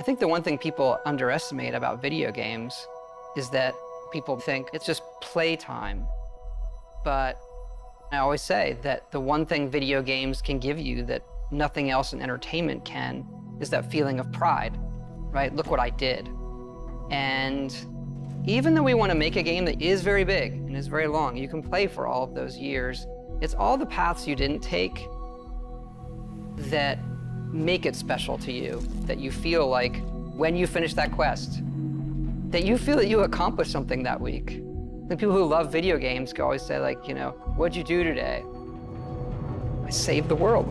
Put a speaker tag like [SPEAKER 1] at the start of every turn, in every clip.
[SPEAKER 1] think the one thing people underestimate about video games is that people think it's just playtime. But I always say that the one thing video games can give you that nothing else in entertainment can is that feeling of pride, right? Look what I did. And even though we want to make a game that is very big and is very long, you can play for all of those years. It's all the paths you didn't take that make it special to you, that you feel like when you finish that quest, that you feel that you accomplished something that week. The people who love video games can always say, like, you know, what'd you do today? I saved the world.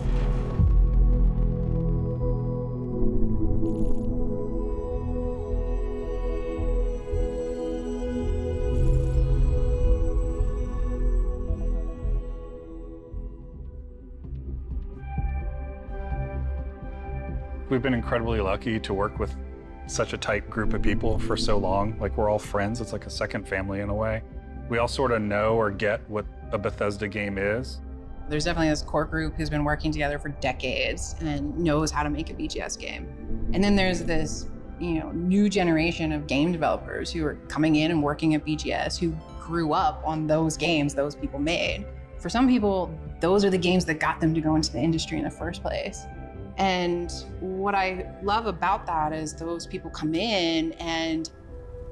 [SPEAKER 2] We've been incredibly lucky to work with such a tight group of people for so long. Like, we're all friends. It's like a second family in a way. We all sort of know or get what a Bethesda game is.
[SPEAKER 3] There's definitely this core group who's been working together for decades and knows how to make a BGS game. And then there's this, new generation of game developers who are coming in and working at BGS who grew up on those games those people made. For some people, those are the games that got them to go into the industry in the first place. And what I love about that is those people come in and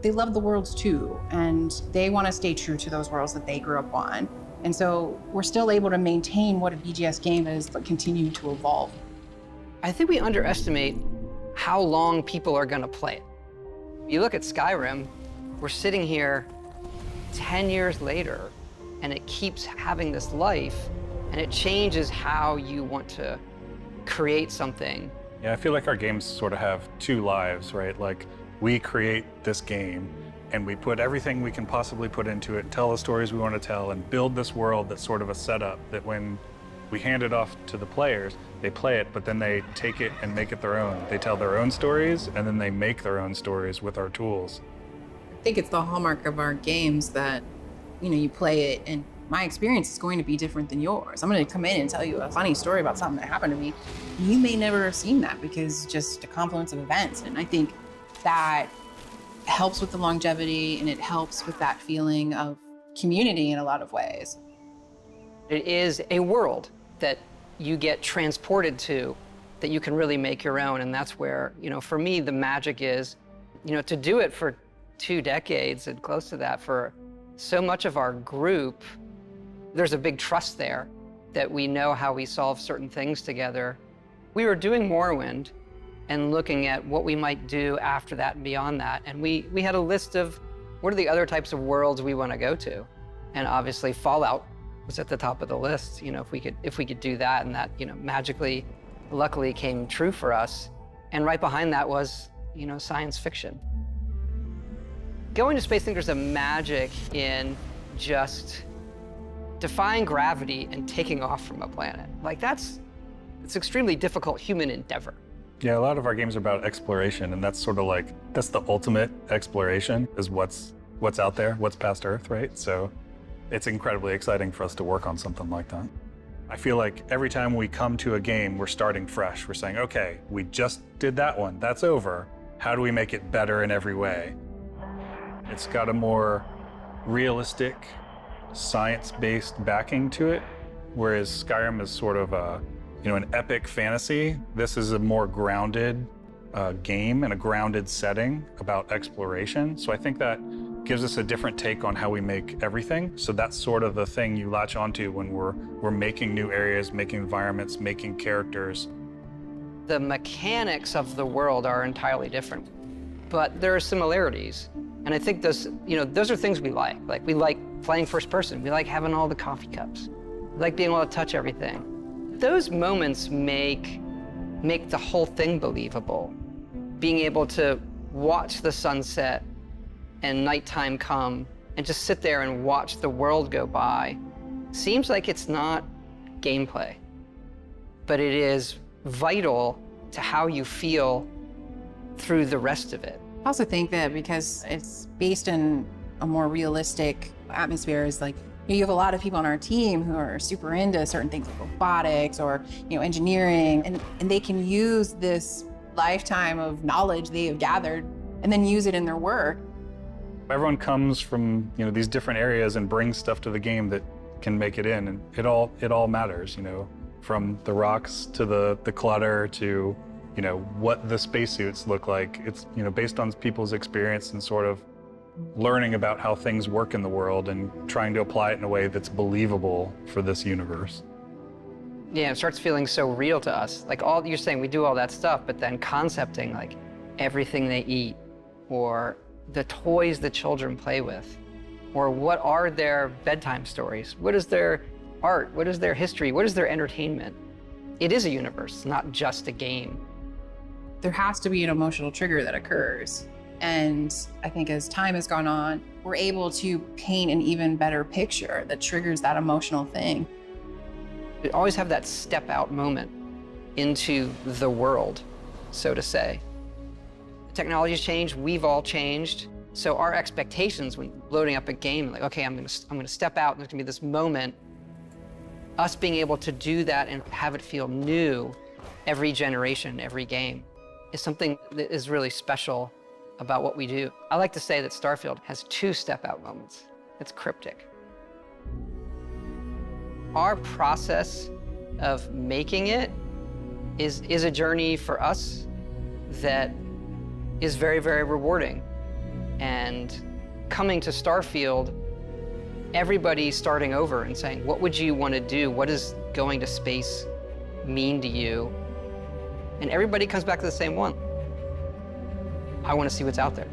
[SPEAKER 3] they love the worlds too, and they want to stay true to those worlds that they grew up on. And so we're still able to maintain what a BGS game is, but continue to evolve.
[SPEAKER 1] I think we underestimate how long people are going to play it. You look at Skyrim, we're sitting here 10 years later, and it keeps having this life, and it changes how you want to create something.
[SPEAKER 2] Yeah, I feel like our games sort of have two lives, right? Like, we create this game and we put everything we can possibly put into it, tell the stories we want to tell, and build this world that's sort of a setup that when we hand it off to the players, they play it, but then they take it and make it their own. They tell their own stories, and then they make their own stories with our tools.
[SPEAKER 3] I think it's the hallmark of our games that, you play it and my experience is going to be different than yours. I'm going to come in and tell you a funny story about something that happened to me. You may never have seen that because just a confluence of events. And I think that helps with the longevity, and it helps with that feeling of community in a lot of ways.
[SPEAKER 1] It is a world that you get transported to that you can really make your own. And that's where, for me, the magic is, to do it for 2 decades and close to that for so much of our group. There's a big trust there that we know how we solve certain things together. We were doing Morrowind and looking at what we might do after that and beyond that. And we had a list of what are the other types of worlds we want to go to. And obviously Fallout was at the top of the list, if we could do that, and that, magically, luckily came true for us. And right behind that was, science fiction. Going to space, I think there's a magic in just defying gravity and taking off from a planet. Like, it's extremely difficult human endeavor.
[SPEAKER 2] Yeah, a lot of our games are about exploration, and that's sort of like, that's the ultimate exploration, is what's out there, what's past Earth, right? So it's incredibly exciting for us to work on something like that. I feel like every time we come to a game, we're starting fresh. We're saying, okay, we just did that one, that's over. How do we make it better in every way? It's got a more realistic, science-based backing to it, whereas Skyrim is sort of an epic fantasy. This is a more grounded game and a grounded setting about exploration. So I think that gives us a different take on how we make everything. So that's sort of the thing you latch onto when we're making new areas, making environments, making characters.
[SPEAKER 1] The mechanics of the world are entirely different, but there are similarities. And I think those are things we like. Like, we like playing first person. We like having all the coffee cups. We like being able to touch everything. Those moments make the whole thing believable. Being able to watch the sunset and nighttime come and just sit there and watch the world go by seems like it's not gameplay, but it is vital to how you feel through the rest of it.
[SPEAKER 3] I also think that because it's based in a more realistic atmosphere, is like, you have a lot of people on our team who are super into certain things like robotics or engineering, and they can use this lifetime of knowledge they have gathered and then use it in their work.
[SPEAKER 2] Everyone comes from, these different areas and brings stuff to the game that can make it in, and it all matters, from the rocks to the clutter to, what the spacesuits look like. It's, based on people's experience and sort of learning about how things work in the world and trying to apply it in a way that's believable for this universe.
[SPEAKER 1] Yeah, it starts feeling so real to us. Like all you're saying, we do all that stuff, but then concepting like everything they eat, or the toys the children play with, or what are their bedtime stories? What is their art? What is their history? What is their entertainment? It is a universe, not just a game.
[SPEAKER 3] There has to be an emotional trigger that occurs. And I think as time has gone on, we're able to paint an even better picture that triggers that emotional thing.
[SPEAKER 1] We always have that step out moment into the world, so to say. Technology's changed, we've all changed. So our expectations when loading up a game, like, okay, I'm gonna step out and there's gonna be this moment. Us being able to do that and have it feel new every generation, every game, is something that is really special about what we do. I like to say that Starfield has 2 step out moments. It's cryptic. Our process of making it is a journey for us that is very, very rewarding. And coming to Starfield, everybody starting over and saying, what would you want to do? What does going to space mean to you? And everybody comes back to the same one. I want to see what's out there.